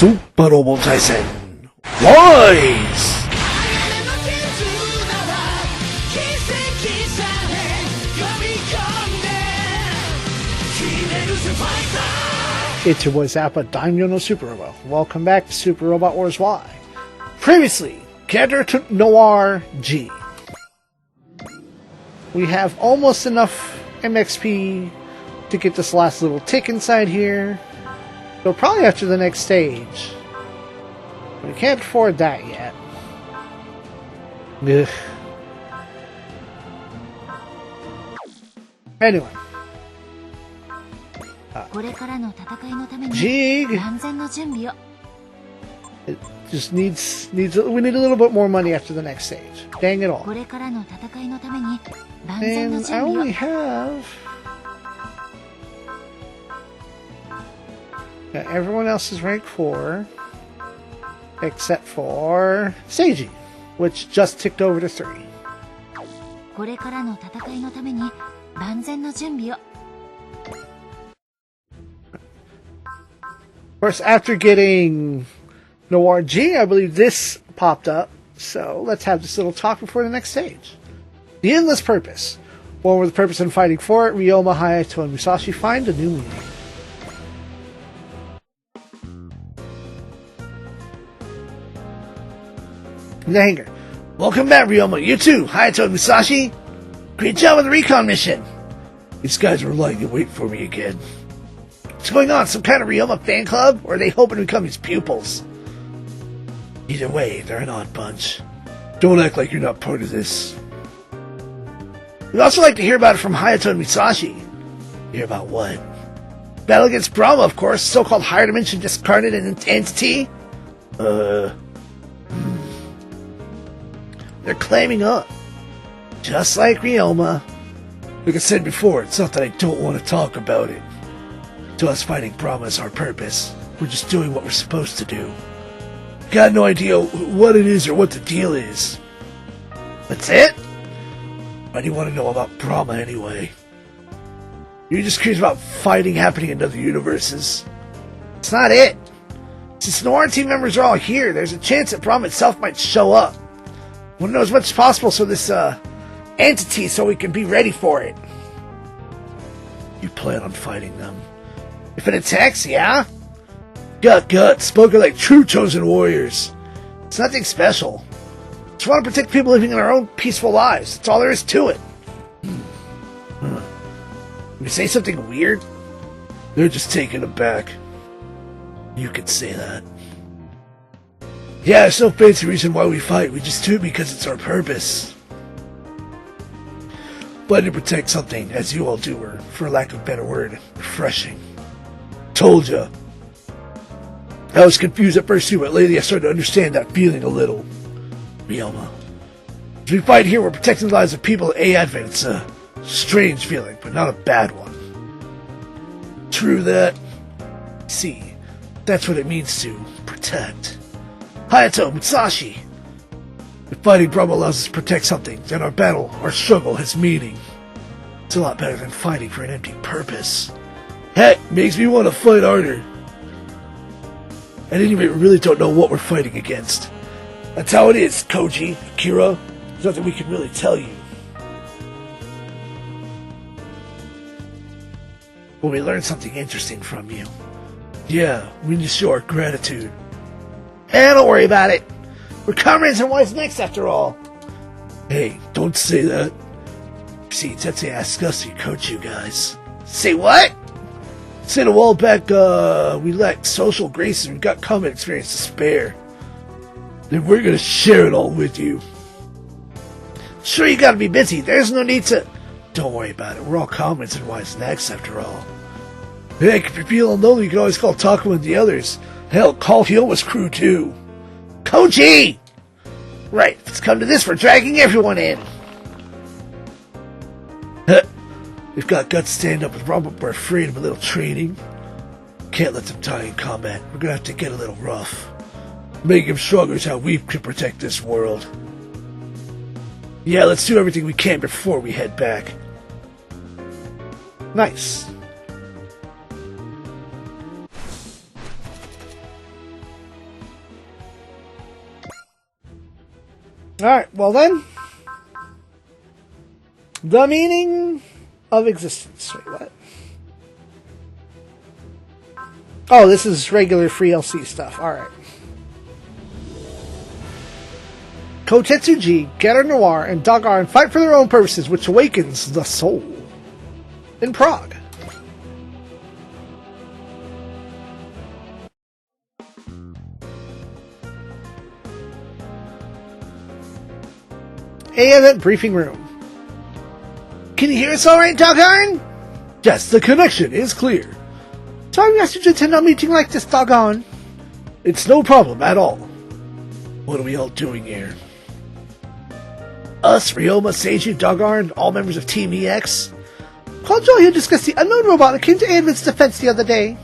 SUPA ROBO Wise! It's your boy Zappa, Daimyo no Super Robo. Welcome back to Super Robot Wars Y. Previously, Canter Noir G. We have almost enough MXP to get this last little tick inside here. So probably after the next stage. We can't afford that yet. Ugh. Anyway. Jig. It just needs we need a little bit more money after the next stage. Dang it all. And I only have... Yeah, everyone else is rank 4. Except for Seiji, which just ticked over to 3. Of course, after getting Noir G, I believe this popped up. So let's have this little talk before the next stage. The Endless Purpose. One with the purpose in fighting for it, Ryoma, Hayato, and Musashi find a new meaning. The hangar. Welcome back, Ryoma. You too, Hayato and Musashi. Great job on the recon mission. These guys were lying to wait for me again. What's going on? Some kind of Ryoma fan club? Or are they hoping to become his pupils? Either way, they're an odd bunch. Don't act like you're not part of this. We'd also like to hear about it from Hayato and Musashi. Hear about what? Battle against Brahma, of course. So-called higher dimension discarnate entity. They're claiming up. Just like Ryoma. Like I said before, it's not that I don't want to talk about it. To us, fighting Brahma is our purpose. We're just doing what we're supposed to do. Got no idea what it is or what the deal is. That's it? Why do you want to know about Brahma anyway? You're just curious about fighting happening in other universes. It's not it. Since Noir team members are all here, there's a chance that Brahma itself might show up. Want to know as much as possible so this entity so we can be ready for it. You plan on fighting them? If it attacks, yeah? Gut, spoken like true chosen warriors. It's nothing special. Just want to protect people living in their own peaceful lives. That's all there is to it. When you say something weird, they're just taken aback. You could say that. Yeah, there's no fancy reason why we fight. We just do it because it's our purpose. But to protect something, as you all do, or for lack of a better word, refreshing. Told ya. I was confused at first too, but lately I started to understand that feeling a little. Ryoma. As we fight here, we're protecting the lives of people at Advent. It's a strange feeling, but not a bad one. True that. See, that's what it means to protect. Hayato, Musashi. If fighting Brahma allows us to protect something, then our battle, our struggle has meaning. It's a lot better than fighting for an empty purpose. Heck, makes me want to fight harder. At any rate, we really don't know what we're fighting against. That's how it is, Koji, Akira. There's nothing we can really tell you. But we learned something interesting from you. Yeah, we need to show our gratitude. Don't worry about it. We're comrades and what's next after all. Hey, don't say that. See, Tetsei asked us to coach you guys. Say what? Said a while back, we lacked social graces and we've got combat experience to spare. Then we're gonna share it all with you. Sure, you gotta be busy. There's no need to... Don't worry about it. We're all comrades and what's next after all. Heck, if you're feeling lonely, you can always call Takuma and the others. Hell, call Hyoma's crew too. Koji! Right, if it's come to this, we're dragging everyone in. We've got guts to stand up with Robert, but we're afraid of a little training. Can't let them die in combat. We're gonna have to get a little rough. Make him stronger is how we can protect this world. Yeah, let's do everything we can before we head back. Nice. Alright, well then. The meaning of existence. Wait, what? Oh, this is regular free LC stuff. Alright. Kotetsuji, Getter Noir, and Dogarn fight for their own purposes, which awakens the soul. In Prague. A-Event Briefing Room. Can you hear us alright, Dogarn? Yes, the connection is clear. Sorry we asked you to attend a meeting like this, Doggone. It's no problem at all. What are we all doing here? Us, Ryoma, Seiji, Dogarn, all members of Team EX. Called you all here to discuss the unknown robot that came to A-Event's defense the other day.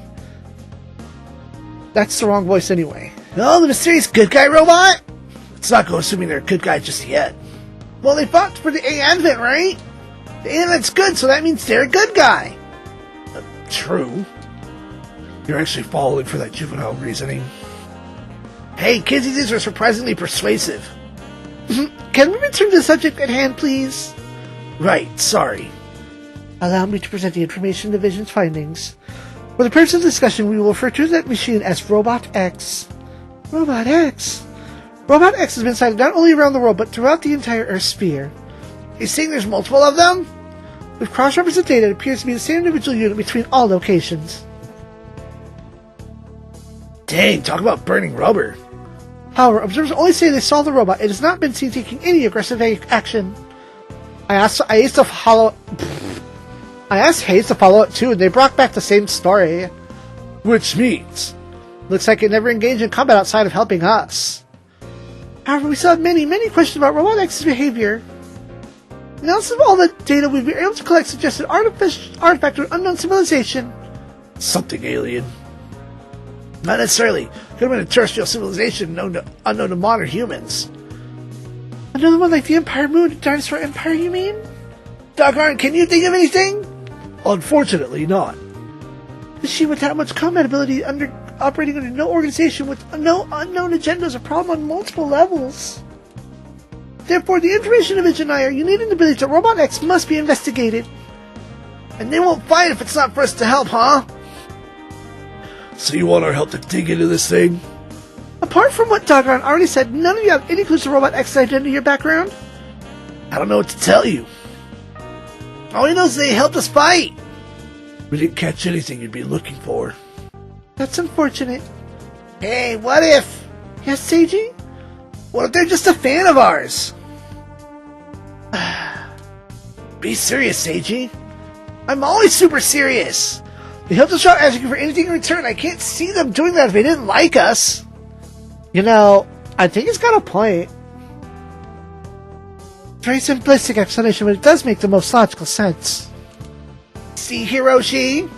That's the wrong voice anyway. Oh, the mysterious good guy robot? Let's not go assuming they're a good guy just yet. Well, they fought for the A-Event, right? The A-Event's good, so that means they're a good guy. True. You're actually falling for that juvenile reasoning. Hey, kids, these are surprisingly persuasive. Can we return to the subject at hand, please? Right, sorry. Allow me to present the Information Division's findings. For the purpose of discussion, we will refer to that machine as Robot X. Robot X? Robot X has been sighted not only around the world, but throughout the entire Earth sphere. You're saying there's multiple of them? With cross-referenced data, it appears to be the same individual unit between all locations. Dang, talk about burning rubber. However, observers only say they saw the robot. It has not been seen taking any aggressive action. I asked Hayes to follow it too, and they brought back the same story. Which means? Looks like it never engaged in combat outside of helping us. However, we still have many questions about Robot X's behavior. Analysis of all the data we've been able to collect suggests an artifact of an unknown civilization. Something alien. Not necessarily. Could have been a terrestrial civilization unknown to modern humans. Another one like the Empire Moon, Dinosaur Empire, you mean? Doggone, can you think of anything? Unfortunately not. Is she with that much combat ability operating under no organization with no unknown agendas a problem on multiple levels? Therefore, the Information Division and I are united in the belief that Robot X must be investigated. And they won't fight if it's not for us to help, huh? So you want our help to dig into this thing? Apart from what Doggone already said, none of you have any clues to Robot X's identity or background? I don't know what to tell you. All we know is they helped us fight. We didn't catch anything you'd be looking for. That's unfortunate. Hey, what if? Yes, Seiji? What if they're just a fan of ours? Be serious, Seiji. I'm always super serious. They helped us out asking for anything in return. I can't see them doing that if they didn't like us. You know, I think he's got a point. Very simplistic explanation, but it does make the most logical sense. See, Hiroshi?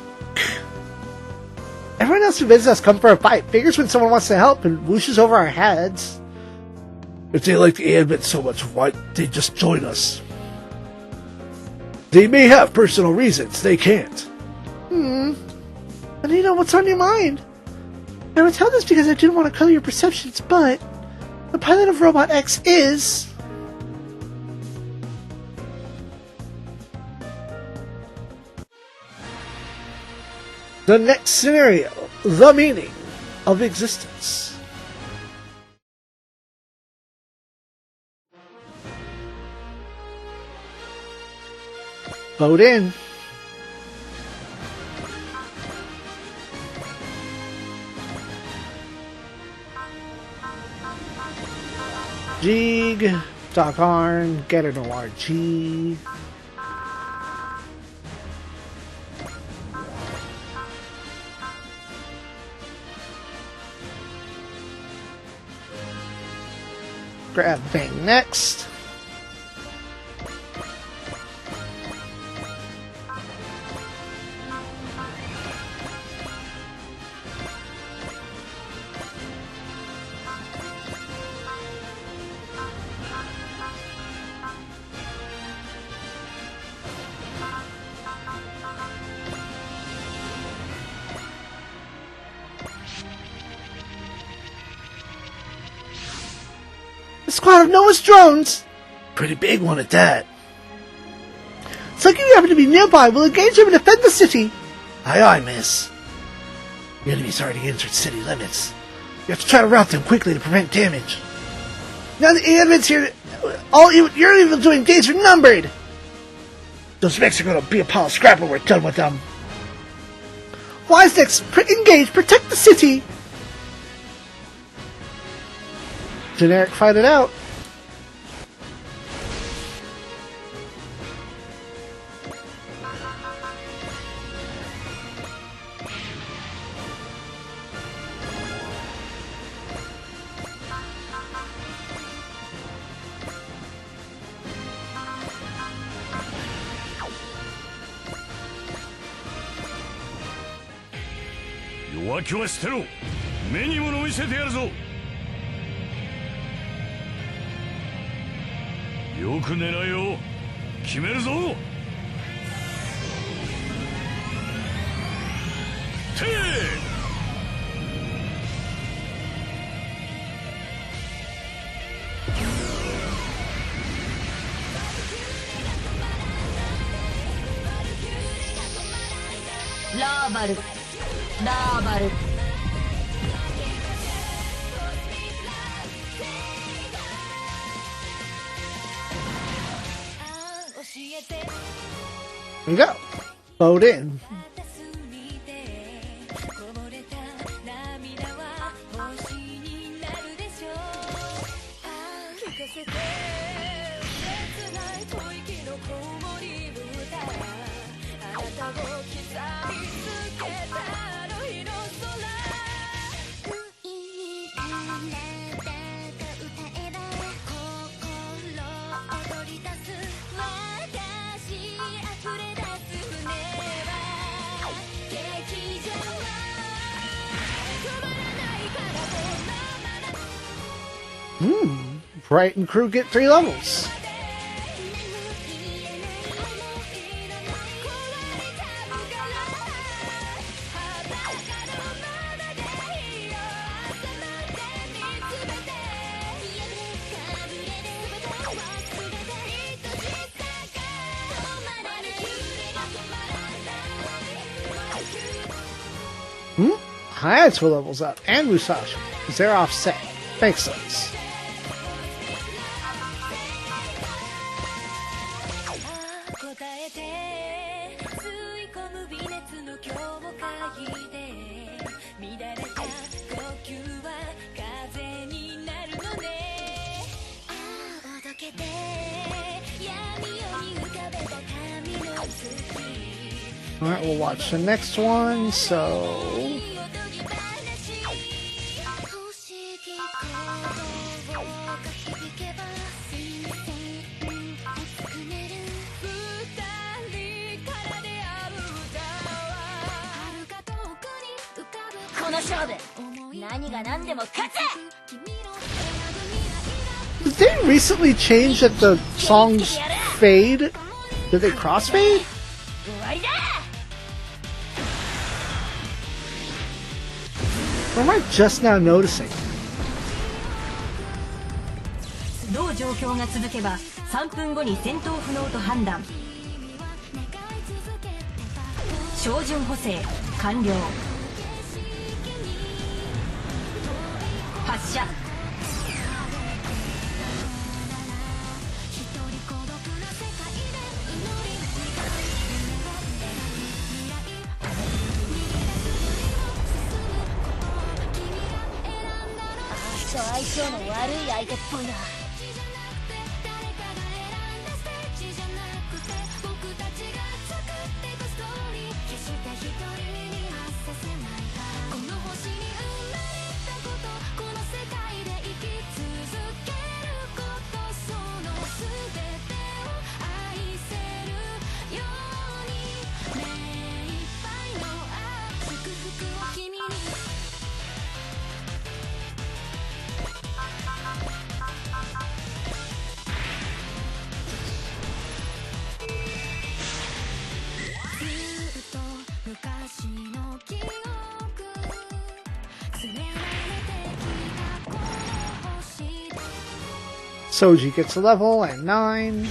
Everyone else who visits us come for a fight. Figures when someone wants to help and whooshes over our heads. If they like the Advent so much, why don't they just join us? They may have personal reasons. They can't. And you know what's on your mind? I would tell this because I didn't want to color your perceptions, but the pilot of Robot X is... The next scenario, the meaning of existence. Vote in. Jig, Dogarn, Getter Noir G. Grab Bang next. A squad of Noah's drones! Pretty big one at that. So if you happen to be nearby, we'll engage them and defend the city. Aye, aye, miss. The enemy's already entered city limits. You have to try to rout them quickly to prevent damage. Now the enemy's here, your evil doing days are numbered. Those mechs are gonna be a pile of scrap when we're done with them. Wise next, engage, protect the city. Generic fight it out. There you go. Load in. Bright and crew get 3 levels. Highlights for levels up and Musashi, because they're offset. Makes sense. Alright, we'll watch the next one, so... Did they recently change that the songs fade? Did they crossfade? Or am I just now noticing? 同状況が続けば3分後に戦闘不能と判断。照準補正完了。発射。相性の悪い相手っぽいな。Soji gets a level and 9.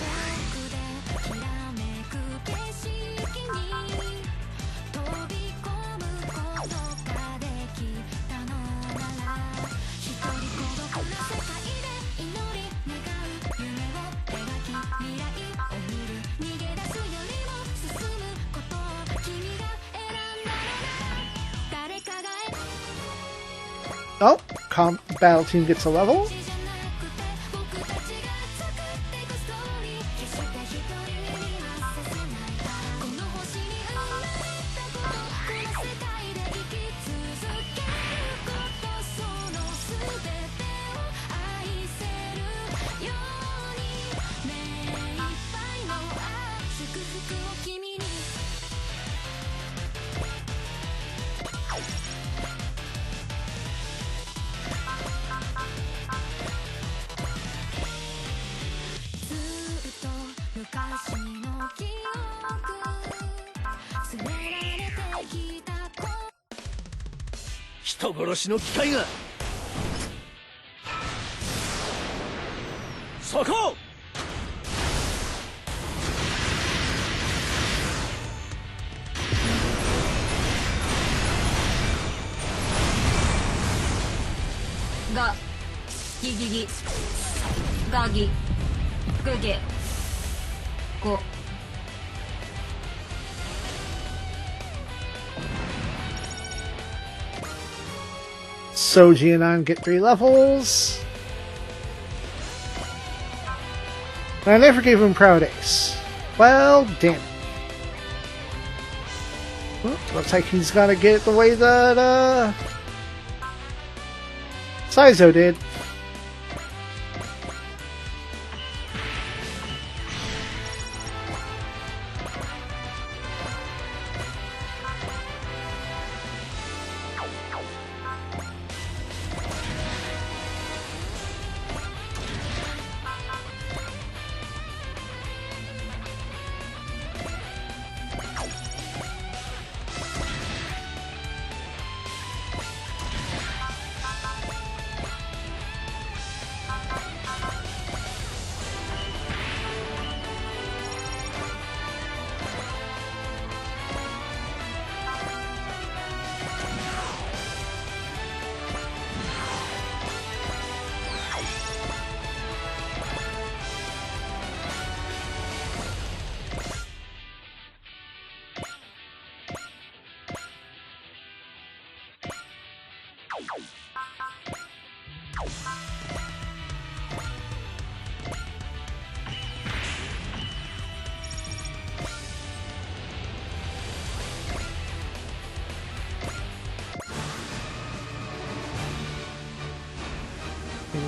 Oh, Battle Team gets a level. Ga, Gigi, Gagi, Guge, Go. Soji and An get 3 levels. I never gave him Proud Ace. Well, damn it. Well, looks like he's gonna get it the way that, Saizo did.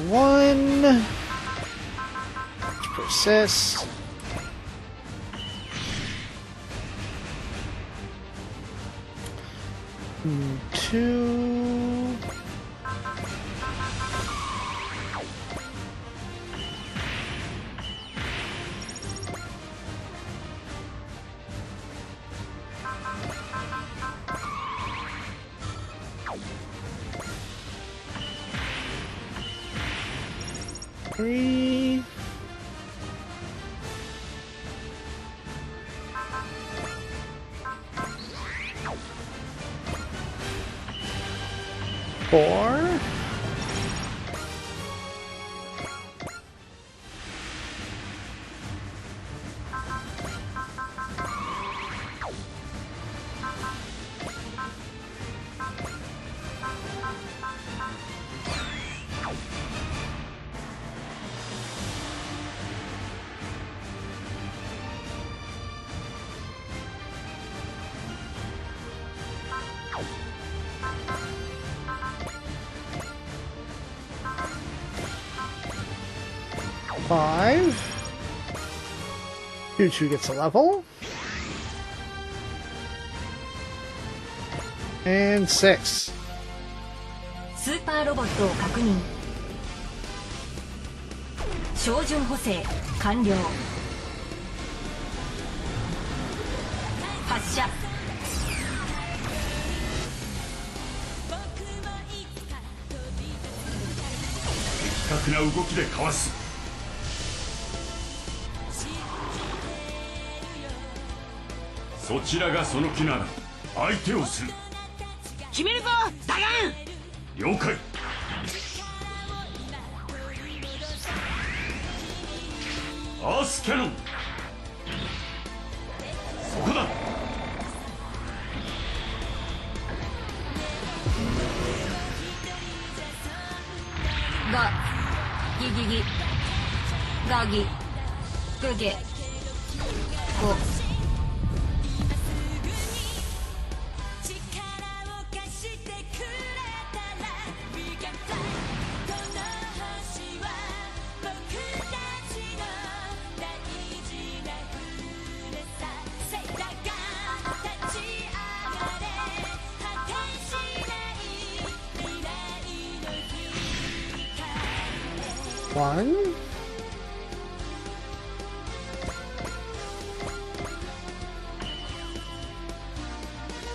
One. Persist. Two. Three. Four. Five. Choo-Choo gets a level. And 6. スーパーロボットを確認。照準補正完了。発射。的確な動きでかわす。そちらがその気なら相手をする。決めるぞダガン。了解。アースキャノン、そこだ。がギギギガギグゲゴOne,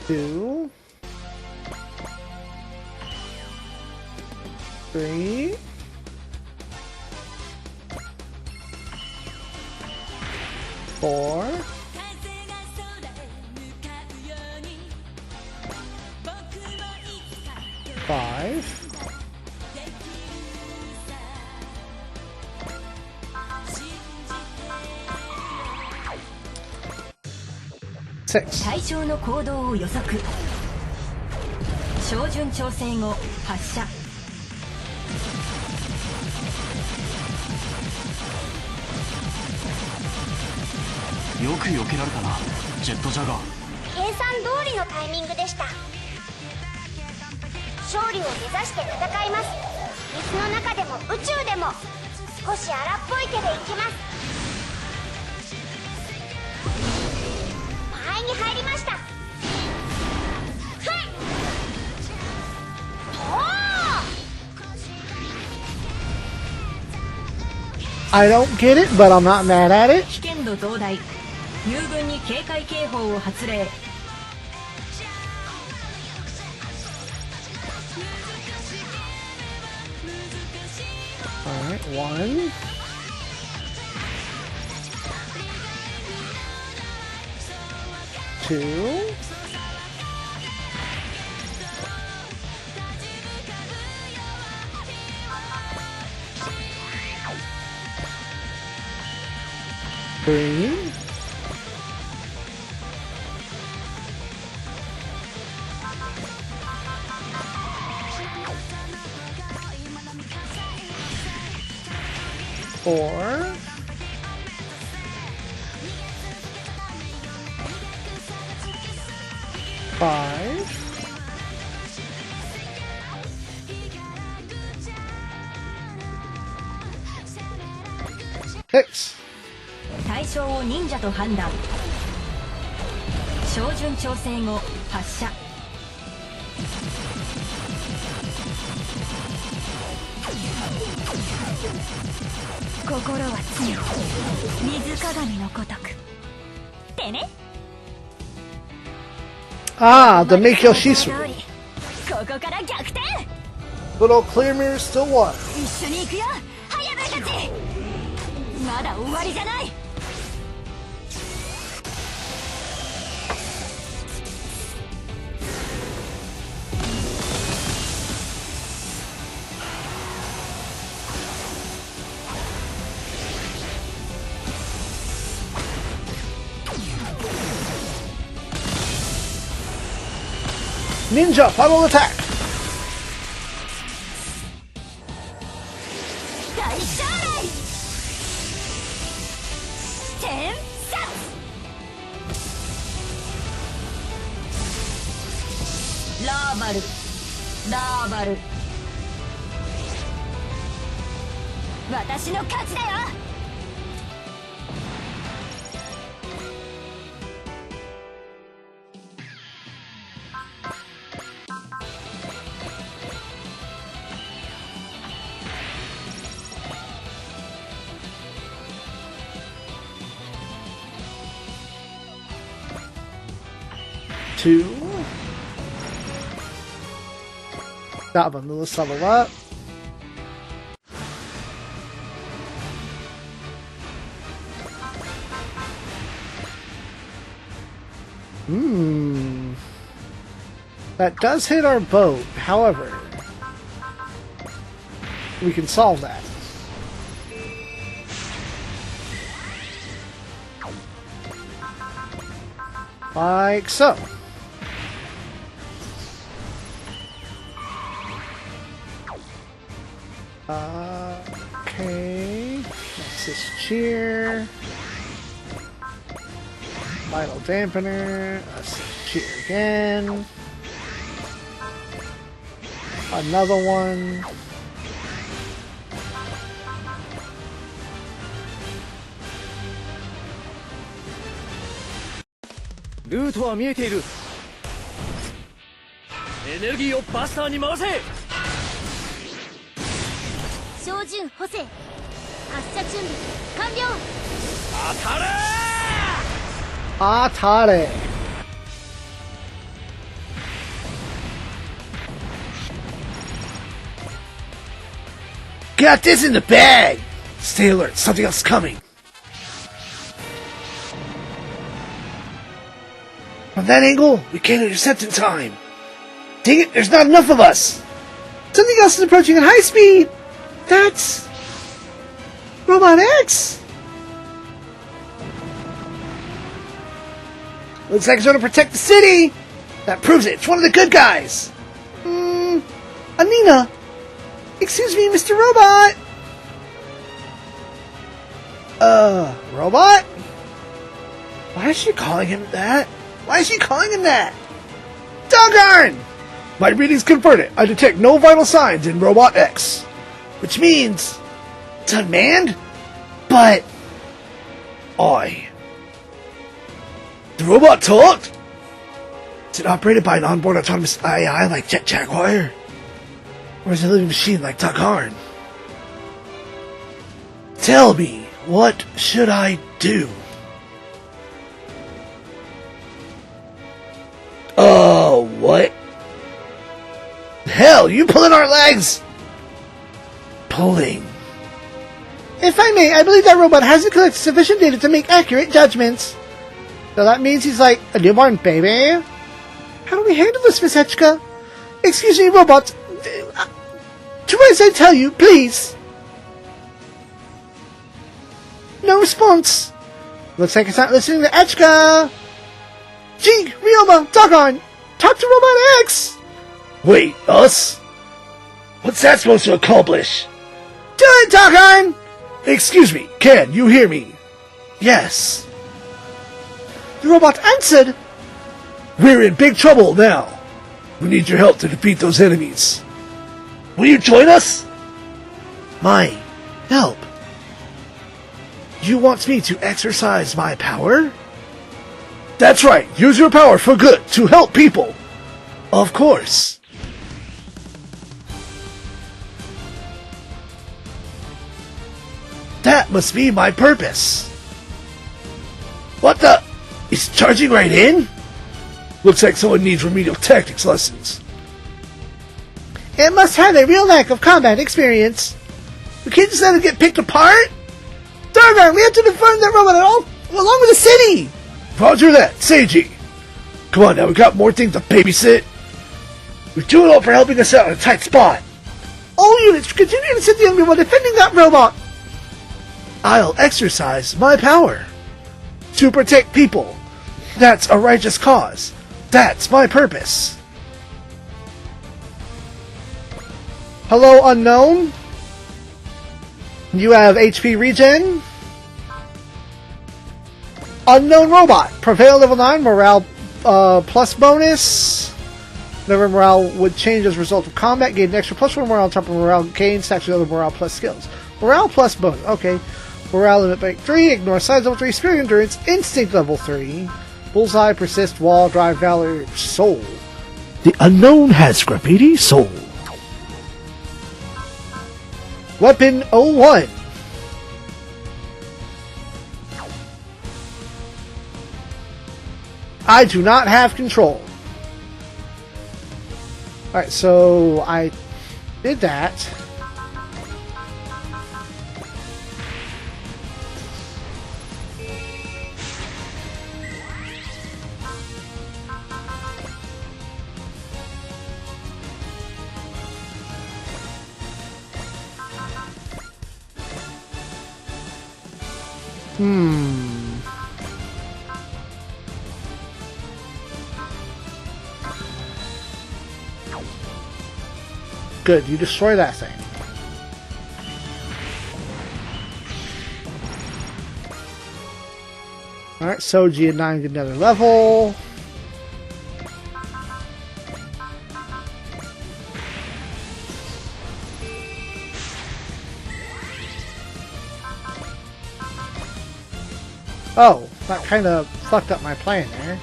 two, three, four, five, six. 対象の行動を予測。照準調整後発射。よく避けられたな、ジェットジャガー。計算通りのタイミングでした。勝利を目指して戦います。水の中でも宇宙でも少し荒っぽい手でいきます。間合いに入りました。はい。I don't get it, but I'm not mad at it. 危険度増大。友軍に警戒警報を発令。Alright, one, two, three, four, five, six. 対象を忍者と判断。照準調整後発射。心は強い水鏡のごとく。てね。Ah, the make Yoshisu. ここから逆転。 Little clear mirror still one. 一緒に行くよハヤブたち。まだ終わりじゃない。Ninja, final attack. 大将来天殺。ラーバルラーバル。私の勝ちだよ。Two. That one, let's level up. That does hit our boat. However, we can solve that. Like so. Okay. Assist cheer. Vital dampener. Assist cheer again. Another one. Route は見えている。エネルギーをバスターに回せ。照準補正。発射準備完了。当たれ当たれ。Got this in the bag! Stay alert, something else is coming. From that angle, we can't intercept in time. Dang it, there's not enough of us! Something else is approaching at high speed! That's... Robot X! Looks like it's going to protect the city! That proves it, it's one of the good guys! Anina! Excuse me, Mr. Robot! Robot? Why is she calling him that? Why is she calling him that? Doggone! My readings confirm it. I detect no vital signs in Robot X. Which means... it's unmanned? But... the robot talked? Is it operated by an onboard autonomous AI like Jet Jaguar? Or is it a living machine like Doc Harn? Tell me, what should I do? What? Hell, you pulling our legs? Pulling. If I may, I believe that robot hasn't collected sufficient data to make accurate judgments. So that means he's like a newborn baby? How do we handle this, Miss Etchka? Excuse me, robot. Do as I tell you, please. No response. Looks like it's not listening to Etchka. Gee, Ryoma, doggone. Talk to Robot X. Wait, us? What's that supposed to accomplish? Do it, doggone. Excuse me, can you hear me? Yes. The robot answered. We're in big trouble now. We need your help to defeat those enemies. Will you join us? My help? You want me to exercise my power? That's right, use your power for good, to help people. Of course. That must be my purpose. What the? He's charging right in? Looks like someone needs remedial tactics lessons. It must have a real lack of combat experience. We can't just let him get picked apart? Doggone, we have to defend that robot along with the city! Roger that, Seiji. Come on now, we got more things to babysit. We're doing all for helping us out in a tight spot. All units continue to sit the enemy while defending that robot. I'll exercise my power. To protect people. That's a righteous cause. That's my purpose. Hello, unknown. You have HP regen. Unknown robot. Prevail level 9. Morale plus bonus. Whenever morale would change as a result of combat, gain an extra +1 morale on top of morale gain. Stacks with other morale plus skills. Morale plus bonus. Okay. Morale limit break 3. Ignore size level 3. Spirit endurance. Instinct level 3. Bullseye, persist, wall, drive, valor, soul. The unknown has graffiti soul. Weapon 01. I do not have control. Alright, so I did that. Good, you destroy that thing. Alright, so G and 9 get another level. Oh, that kind of fucked up my plan there.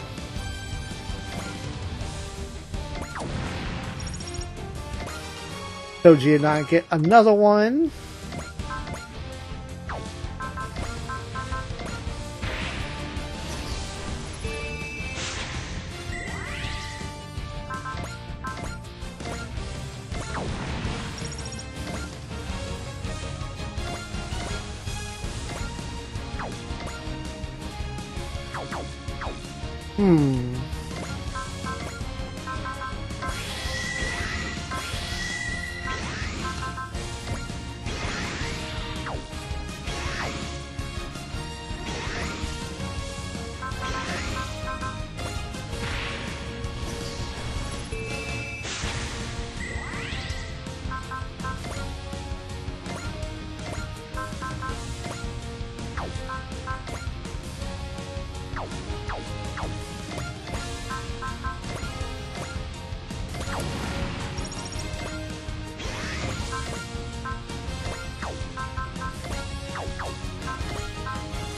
So G and I get another one.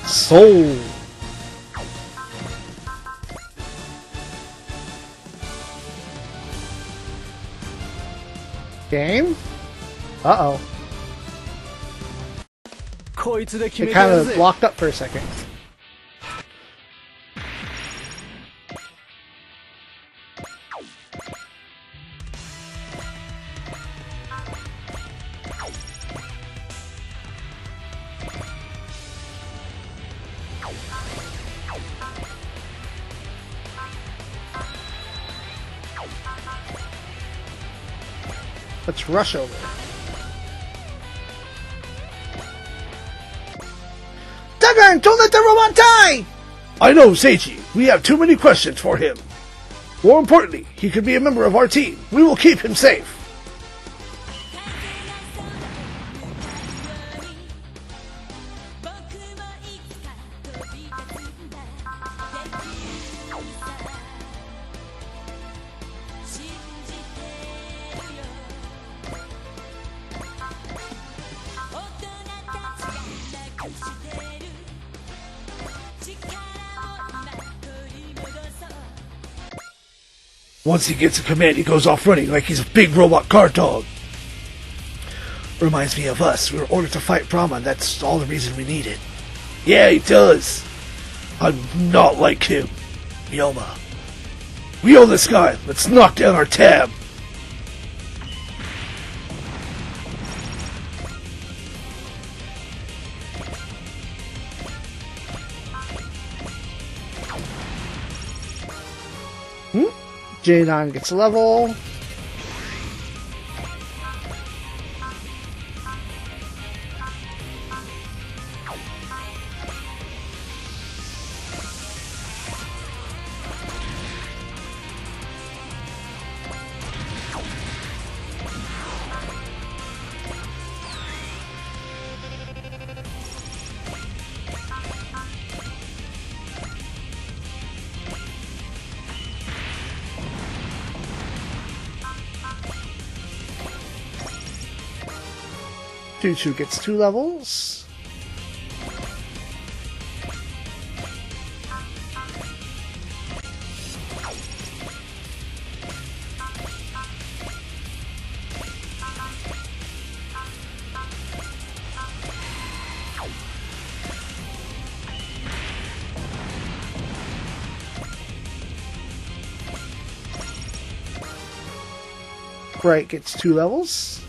Soul. Game? Uh-oh. こいつで決 It めてや kind る of ぜ locked up for a second. Let's rush over. Dagon, don't let the robot die! I know, Seiji. We have too many questions for him. More importantly, he could be a member of our team. We will keep him safe. Once he gets a command, he goes off running like he's a big robot guard dog. Reminds me of us. We were ordered to fight Brahma, and that's all the reason we need it. Yeah, he does. I'm not like him. Ryoma. We own this guy. Let's knock down our tab. J9 gets a level. Choo-Choo gets 2 levels. Bright gets 2 levels.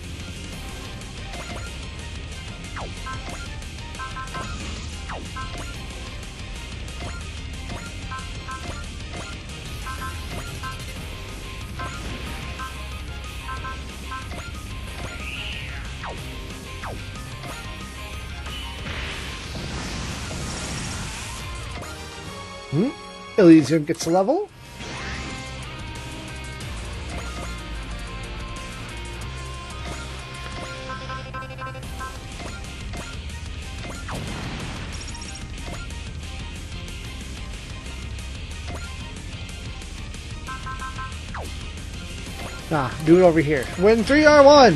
Elysium gets a level. Do it over here. Win 3R1!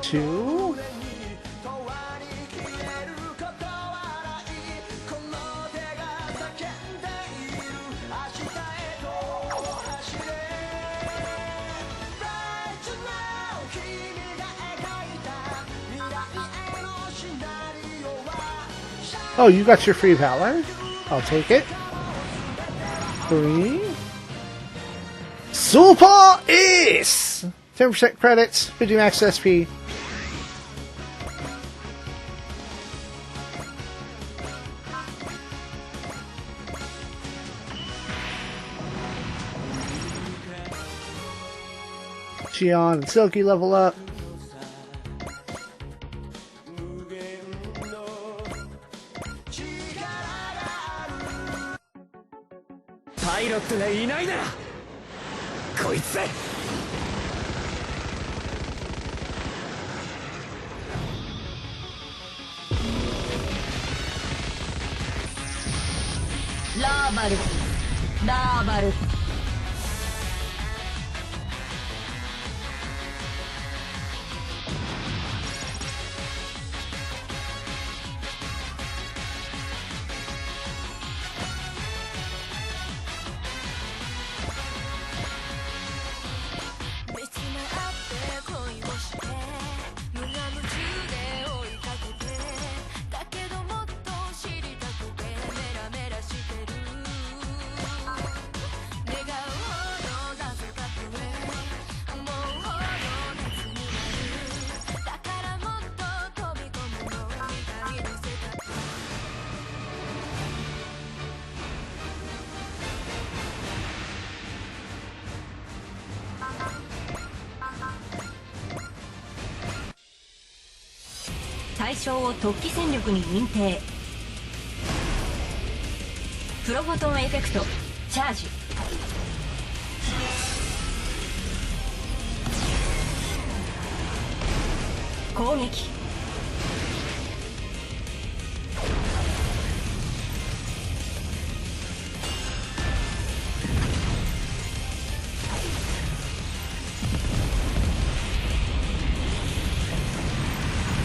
Two. Oh, you got your free valor. I'll take it. 3. Super Ace! 10% credits, 50 max SP. Xion and Silky level up. Pilot がいないならこいつでラーバルラーバル対象を突起戦力に認定。プロフォトンエフェクトチャージ。攻撃。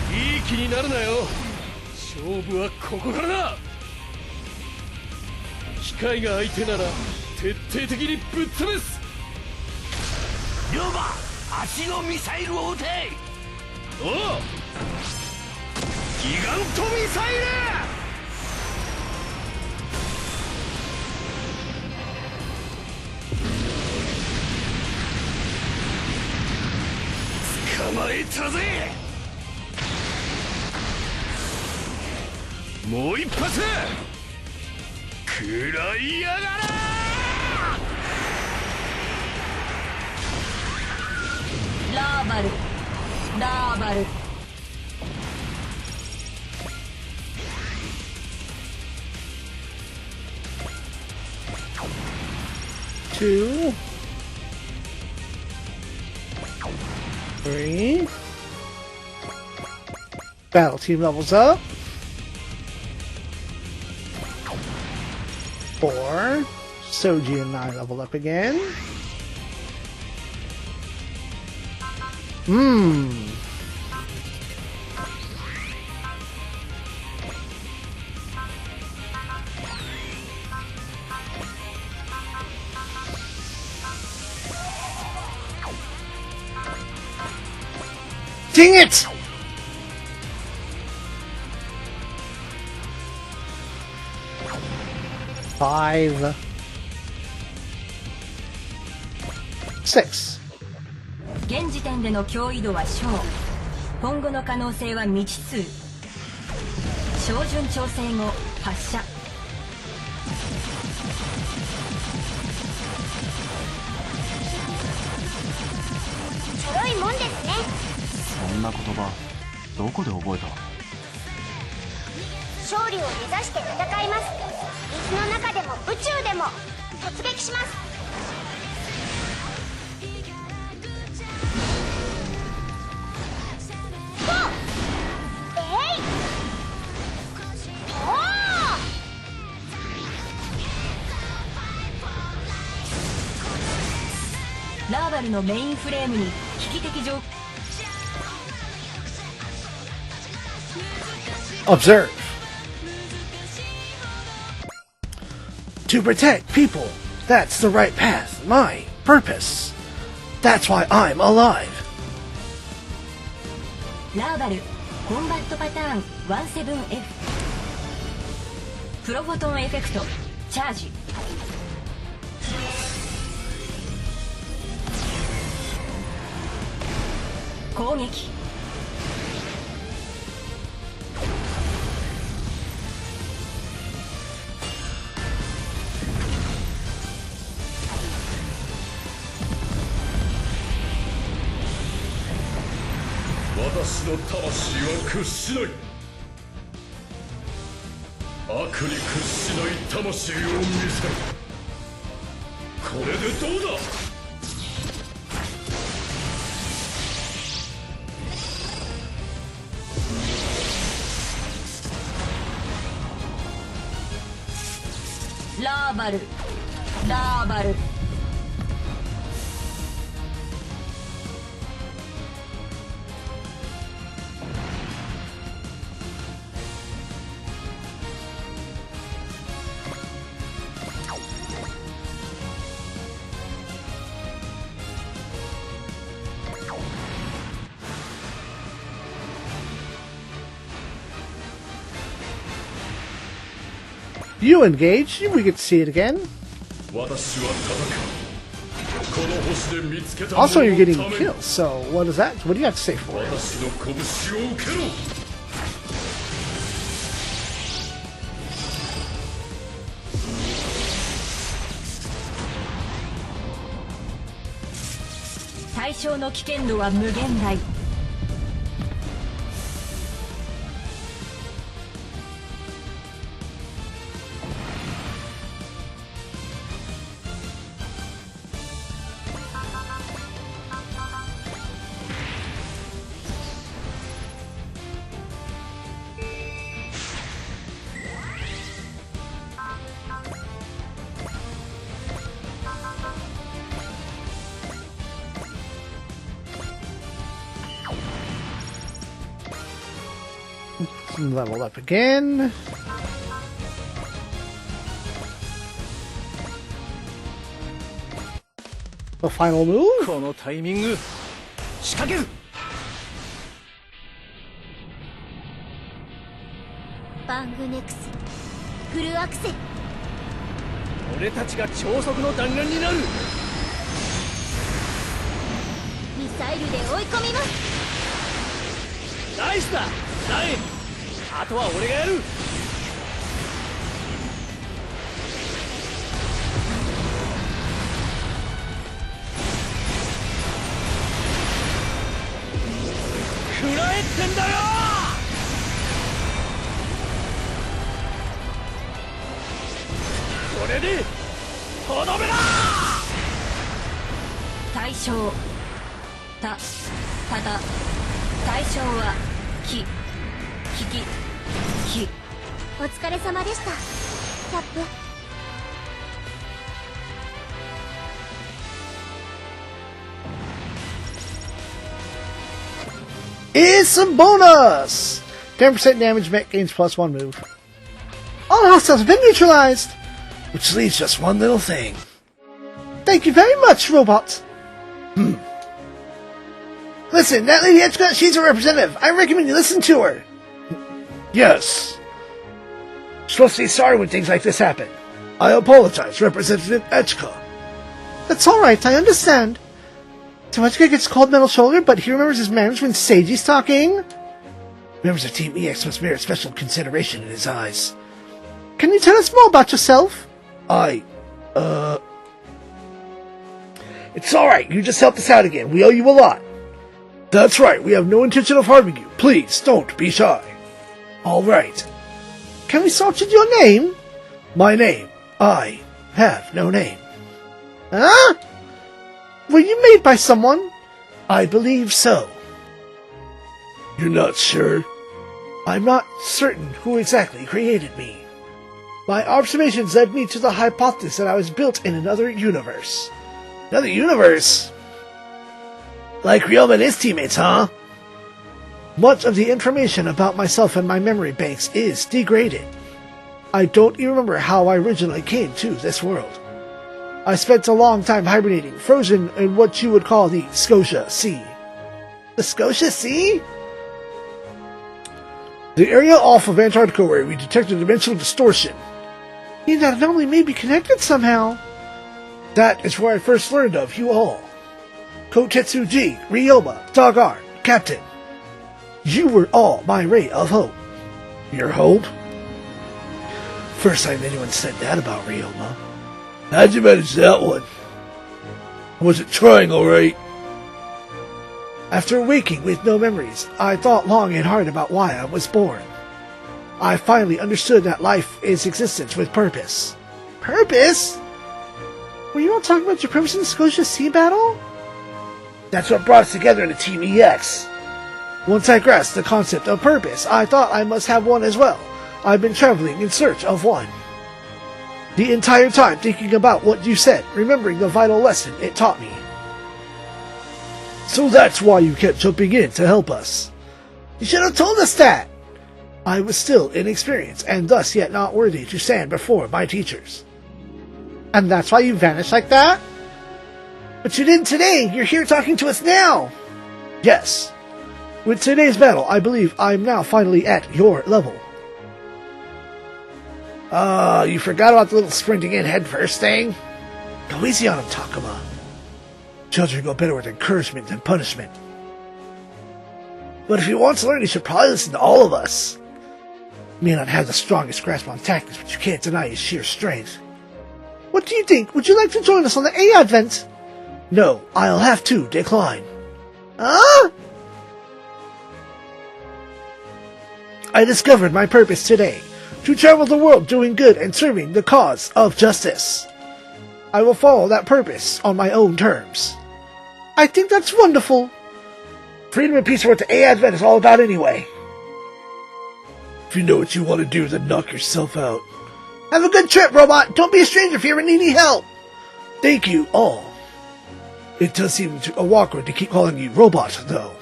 いい気になるなよ。勝負はここからだ。機械が相手なら徹底的にぶっ潰す。龍馬、足のミサイルを撃て。おう、ギガントミサイル。捕まえたぜ。もう一発食らいやがれ。ラーバルラーバル。2 3 Battle team levels up. 4. Soji and I level up again. Dang it! Five. 6. 現時点での脅威度は小。今後の可能性は未知数。照準調整後発射。ちょろいもんですね。そんな言葉どこで覚えた？勝利を目指して戦います。水の中でも宇宙でも突撃します。ラーバルのメインフレームに危機的状況。 Observe. To protect people. That's the right path. My purpose. That's why I'm alive. ラーバルコンバットパターン 17F プロフォトンエフェクトチャージ。攻撃。私の魂は屈しない。悪に屈しない魂を見せる。これでどうだ。ラーバルラーバル。You engage. We get to see it again. 私は戦う。この星で見つけた Also, you're getting 者のために kills. So what is that? What do you have to say for it? 私の拳を受けろ。対象の危険度は無限大。Level up again. The final move. このタイミング仕掛ける。バングネクスフルアクセル。俺たちが超速の弾丸になる。ミサイルで追い込みます。ナイスだライン。あとは俺がやる。食らえってんだよ。これでとどめだ。対象たたた対象は木お疲れ様でしたキャップ。Is some bonus! 10% damage, mech gains +1 move. All hostiles have been neutralized! Which leaves just one little thing. Thank you very much, robot! Listen, that Lady Etchka, she's a representative. I recommend you listen to her. Yes. You're supposed to be sorry when things like this happen. I apologize, Representative Etchka. That's alright, I understand. Tomochika gets cold metal shoulder, but he remembers his manners when Seiji's talking. Members of Team EX must merit special consideration in his eyes. Can you tell us more about yourself? It's alright, you just helped us out again. We owe you a lot. That's right, we have no intention of harming you. Please, don't be shy. Alright. Can we start with your name? My name. I have no name. Huh? Were you made by someone? I believe so. You're not sure? I'm not certain who exactly created me. My observations led me to the hypothesis that I was built in another universe. Another universe? Like Ryoma and his teammates, huh? Much of the information about myself and my memory banks is degraded. I don't even remember how I originally came to this world. I spent a long time hibernating, frozen in what you would call the Scotia Sea. The Scotia Sea? The area off of Antarctica where we detected dimensional distortion. Mean that anomaly may be connected somehow. That is where I first learned of you all. Kotetsuji, Ryoma, Dagar, Captain. You were all my ray of hope. Your hope? First time anyone said that about Ryoma. How'd you manage that one? Was it trying alright? After waking with no memories, I thought long and hard about why I was born. I finally understood that life is existence with purpose. Purpose? Were you all talking about your purpose in the Scotia Sea battle? That's what brought us together in the Team EX. Once I grasped the concept of purpose, I thought I must have one as well. I've been traveling in search of one. The entire time thinking about what you said, remembering the vital lesson it taught me. So that's why you kept jumping in to help us. You should have told us that! I was still inexperienced, and thus yet not worthy to stand before my teachers. And that's why you vanished like that? But you didn't today! You're here talking to us now! Yes. With today's battle, I believe I'm now finally at your level. You forgot about the little sprinting in headfirst thing? Go easy on him, Takuma. Children go better with encouragement than punishment. But if he wants to learn, he should probably listen to all of us. He may not have the strongest grasp on tactics, but you can't deny his sheer strength. What do you think? Would you like to join us on the A Advent? No, I'll have to decline. Huh? I discovered my purpose today, to travel the world doing good and serving the cause of justice. I will follow that purpose on my own terms. I think that's wonderful. Freedom and peace are what the A Advent is all about anyway. If you know what you want to do, then knock yourself out. Have a good trip, robot! Don't be a stranger if you ever need any help! Thank you all. It does seem awkward to keep calling you robot, though.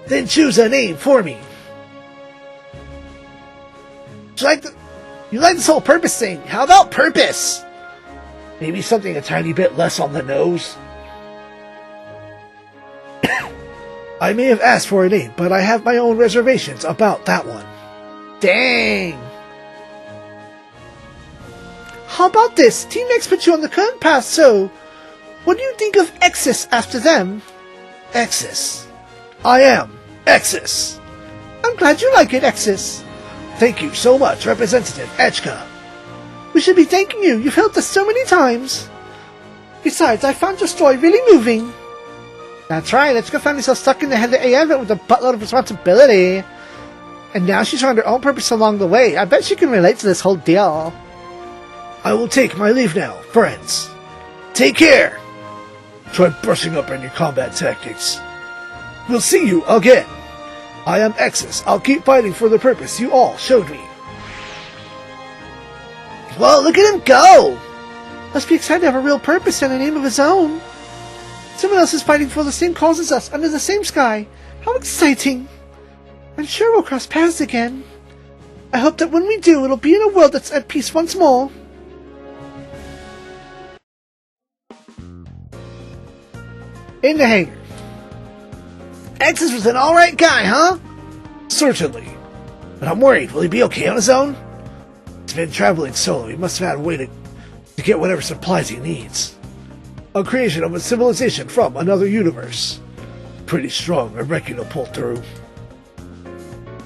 Then choose a name for me. You like this whole purpose thing? How about purpose? Maybe something a tiny bit less on the nose? I may have asked for a name, but I have my own reservations about that one. Dang! How about this? Team X put you on the current path, so what do you think of Exis after them? Exis. I am Exis. I'm glad you like it, Exis. Thank you so much, Representative Etchka. We should be thanking you. You've helped us so many times. Besides, I found your story really moving. That's right. Etchka found herself stuck in the head of the AF with a buttload of responsibility. And now she's found her own purpose along the way. I bet she can relate to this whole deal. I will take my leave now, friends. Take care. Try brushing up on your combat tactics. We'll see you again. I am Exus. I'll keep fighting for the purpose you all showed me. Whoa, look at him go! Must be excited to have a real purpose and a name of his own. Someone else is fighting for the same cause as us, under the same sky. How exciting! I'm sure we'll cross paths again. I hope that when we do, it'll be in a world that's at peace once more. In the hangar. Exus was an alright guy, huh? Certainly. But I'm worried, will he be okay on his own? He's been traveling solo, he must have had a way to get whatever supplies he needs. A creation of a civilization from another universe. Pretty strong, I reckon he'll pull through.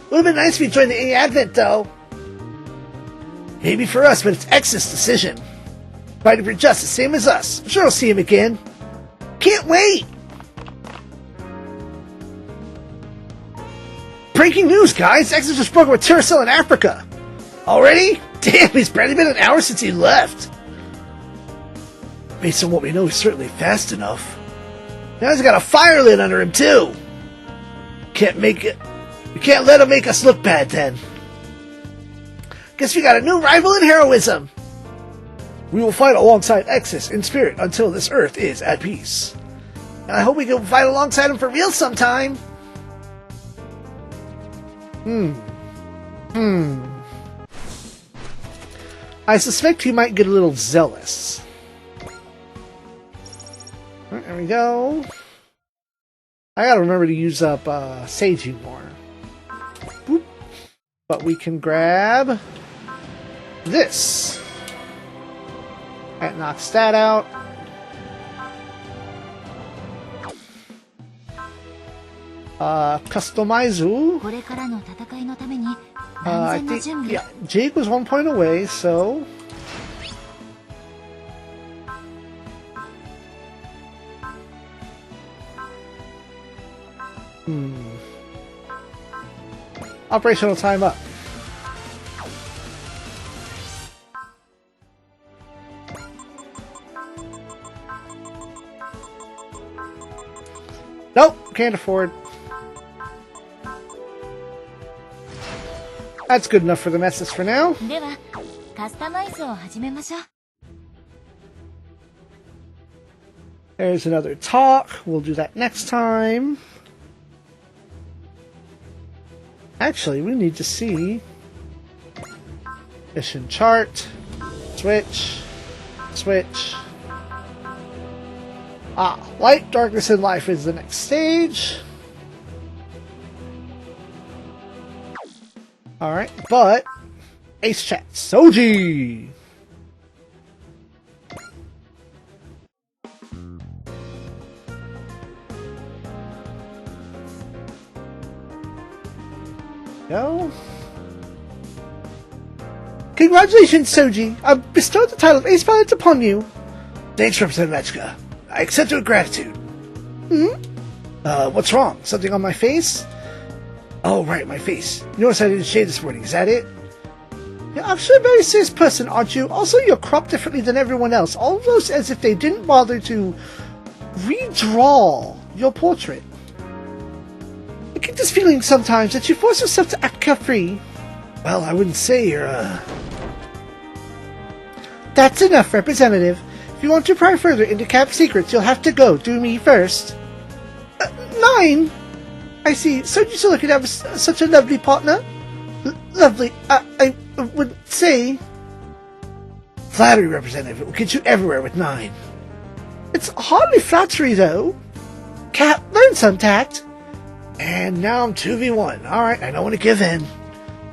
Would've been nice if he joined the Advent, though. Maybe for us, but it's Exus' decision. Fighting for justice, same as us. I'm sure I'll see him again. Can't wait! Breaking news, guys! Exus just broke with Terracell in Africa. Already? Damn, it's barely been an hour since he left. Based on what we know, he's certainly fast enough. Now he's got a fire lit under him, too. We can't let him make us look bad, then. Guess we got a new rival in heroism. We will fight alongside Exus in spirit until this Earth is at peace. And I hope we can fight alongside him for real sometime. I suspect he might get a little zealous. Alright, there we go. I gotta remember to use up Seiji more. Boop. But we can grab this. That knocks that out. Customizu. I think, yeah, Jake was 1 point away, so... Operational time up. Nope, can't afford. That's good enough for the messes for now. There's another talk. We'll do that next time. Actually, we need to see mission chart. Switch. Switch. Light, Darkness, and Life is the next stage. Alright, but Ace Chat. Soji! No. Congratulations, Soji! I've bestowed the title of Ace Pilot upon you. Thanks, Representative Mechka. I accept it with gratitude. What's wrong? Something on my face? Oh, right, my face. You notice I didn't shave this morning, is that it? You're actually a very serious person, aren't you? Also, you're cropped differently than everyone else, almost as if they didn't bother to redraw your portrait. I get this feeling sometimes that you force yourself to act carefree. Well, I wouldn't say you're, That's enough, Representative. If you want to pry further into camp secrets, you'll have to go through me first. 9? I see. So you still could have such a lovely partner? Lovely, I would say. Flattery, Representative. It will get you everywhere with 9. It's hardly flattery, though. Cap, learn some tact. And now I'm 2v1. Alright, I don't want to give in.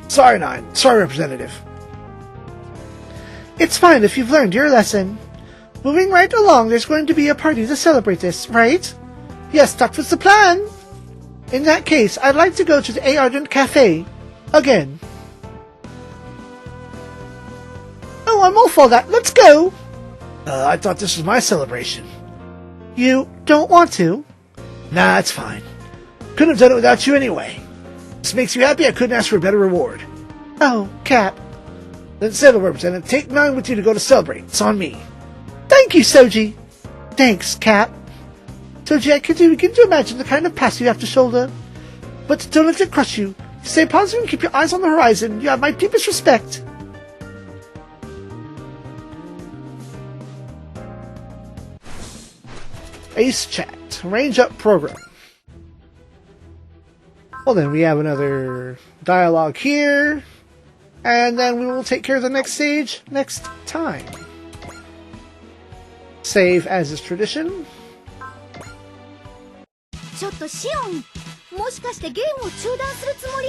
Sorry, 9. Sorry, Representative. It's fine if you've learned your lesson. Moving right along, there's going to be a party to celebrate this, right? Yes, that was the plan. In that case, I'd like to go to the A Ardent Cafe. Again. Oh, I'm all for that. Let's go! I thought this was my celebration. You don't want to? Nah, it's fine. Couldn't have done it without you anyway. This makes you happy, I couldn't ask for a better reward. Oh, Cap. Then settle, Representative. Take 9 with you to go to celebrate. It's on me. Thank you, Soji. Thanks, Cap. Soji, I can begin to imagine the kind of past you have to shoulder. But don't let it crush you. Stay positive and keep your eyes on the horizon. You have my deepest respect. Ace Chat. Range Up Program. Well, then we have another dialogue here. And then we will take care of the next stage next time. Save as is tradition. ちょっとシオン、もしかしてゲームを中断するつもり？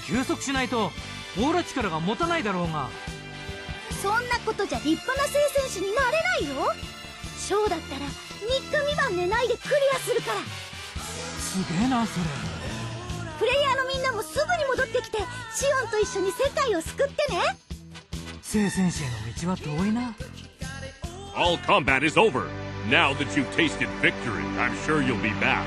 休息しないとオーラ力が持たないだろうが。そんなことじゃ立派な聖戦士になれないよ。ショーだったら3日3晩寝ないでクリアするから。すげえなそれ。プレイヤーのみんなもすぐに戻ってきてシオンと一緒に世界を救ってね。聖戦士への道は遠いな。All combat is over. Now that you've tasted victory, I'm sure you'll be back.